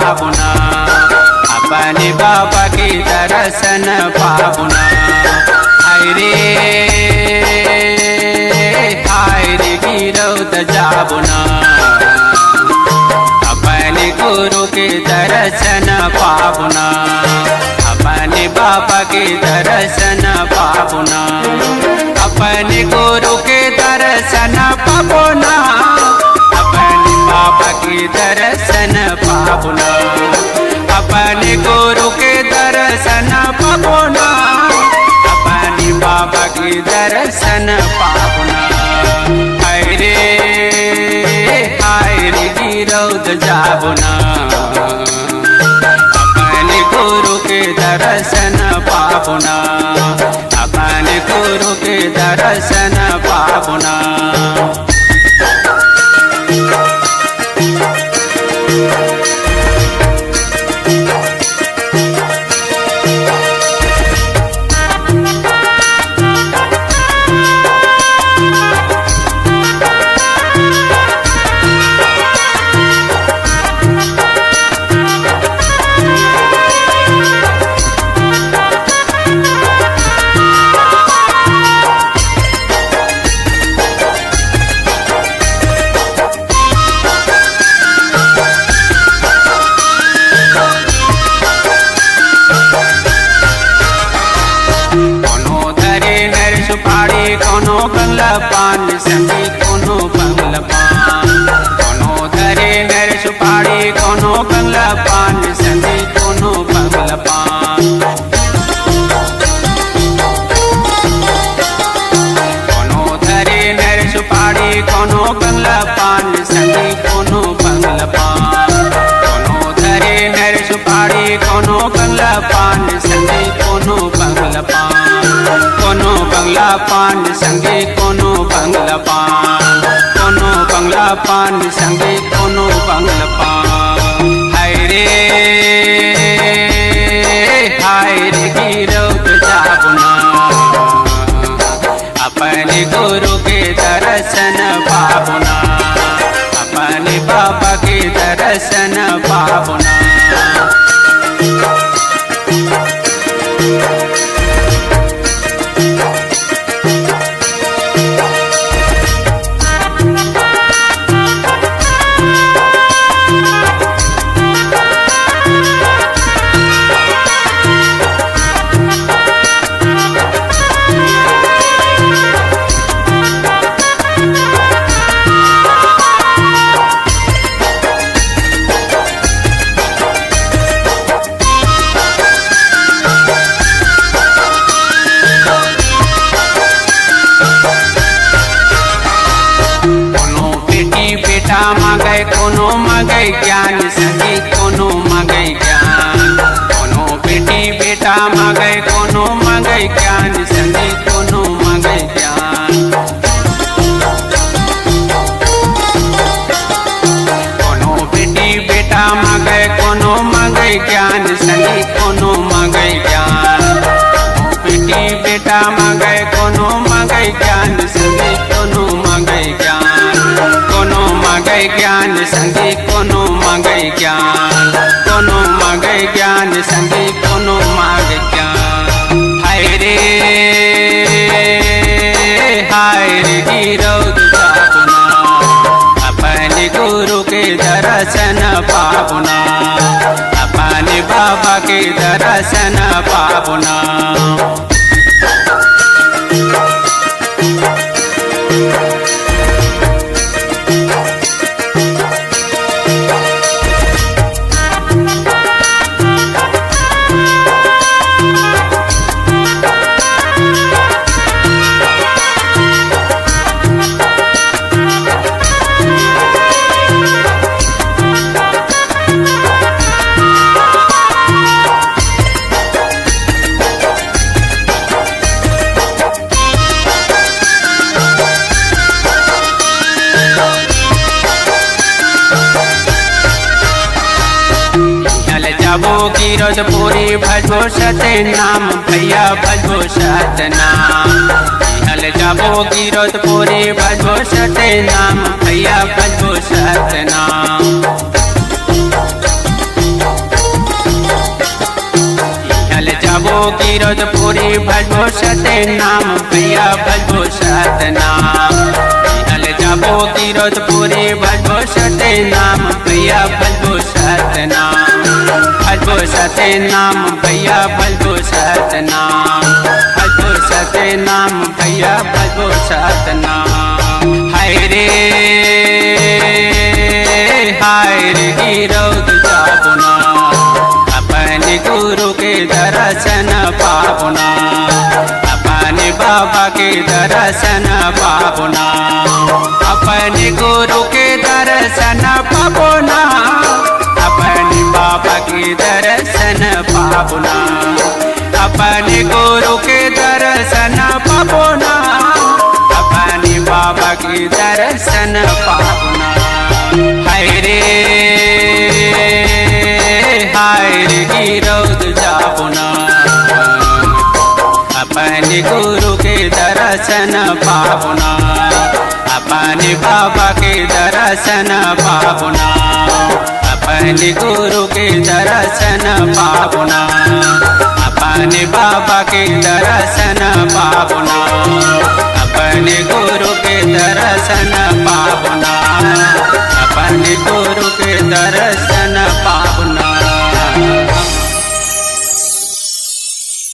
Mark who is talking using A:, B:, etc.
A: पाबुना अपने बाबा के दर्शन पाबुना। हाय रे गिरौद जाबुना अपने गुरु के दर्शन पाबुना अपने बाबा के दर्शन पाबुना अपने गुरु के दर्शन पाबुना अपने बाबा के दर्शन पाबुना अपने गुरु के दर्शन पाबुना अपने बाबा के दर्शन पाबुना। हाय रे गिरौद जाबुना अपने गुरु के दर्शन पाबुना अपने गुरु के दर्शन पाबुना। सुपारी कोनो बंगला पान संगी कोनो बंगला पान कोनो धरे नर सुपारी कोनो बंगला पान संगी कोनो बंगला पान कोनो धरे नर सुपारी कोनो बंगला पान संगी कोनो बंगला पान कोनो धरे नर सुपारी कोनो बंगला पान संगी कोनो बंगला पान कोनो बंगला पान संगे कोनो बंगला पान कोनो बंगला पान संगे कोनो बंगला पान। हाय रे गिरौद जाबुना अपने गुरु के दर्शन पाबुना अपने बाबा के दर्शन पाबुना। मांगे कोनो मांगे ज्ञान संगी कोनो मांगे ज्ञान कोनो बेटी बेटा मांगे कोनो मांगे ज्ञान संगी कोनो मांगे ज्ञान कोनो बेटी बेटा मांगे कोनो मांगे ज्ञान संगी कोनो मांगे ज्ञान बेटी बेटा मांगे कोनो मांगे ज्ञान संगी कोनो मांगे ज्ञान कोनो मांगे ज्ञान संगी कोनो मांगे ज्ञान कोनो मांगे ज्ञान संगी कोनो मांगे ज्ञान। हाय रे गिरौद जाबुना अपने गुरु के दर्शन पाबुना अपने बाबा के दर्शन पाबुना। जाबो गिरौदपुरी भजबो सते नाम भैया भजबो सत नाम हल जाबो गिरौदपुरी भजबो सते नाम भैया भजबो सत नाम गिरधपुरी भजबो सते नाम भैया भजबो सत नाम बिहल जाबो गिरधपुरी भजबो सते नाम भैया भजबो सत नाम भजबो सते नाम भैया भजबो सत नाम भजबो सते नाम भैया भजबो सत नाम हाय रे गिरौद जाबो ना अपने गुरु के दर्शन पाबना अपने बाबा के दर्शन पाबना अपने गुरु के दर्शन पाबना अपने बाबा के दर्शन पाबना अपने गुरु के दर्शन पाबना अपने बाबा के दर्शन पाबना हाय रे गिरौद जाबो ना अपने गुरु के दर्शन पाबना अपने बाबा के दर्शन पाबना अपने गुरु के दर्शन पाबना अपने बाबा के दर्शन पाबना अपने गुरु के दर्शन